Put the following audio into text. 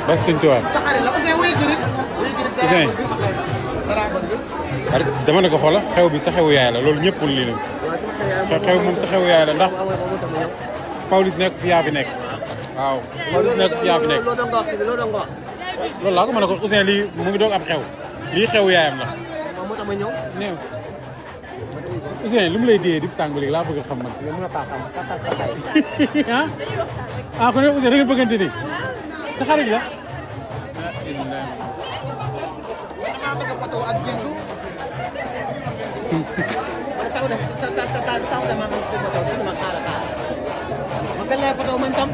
bak suñ tuwaay. Ouzin. dama ne ko xoola xew bi sa xewu yaay la loolu ñëpp lii nañ. xew moom sa xewu yaay la ndax Pawlish nekk fi yaa fi nekk. waaw Pawlish nekk fi yaa fi nekk. loolu laa ko mën a ko Ouzin lii mu ngi doog am xew lii xewu yaayam la. néew Ouzin li mu lay dee di sàngu léegi laa bëgg a xam man. ah kon Ouzin da nga bëggante ni sa xarit la. Maganda foto man tam.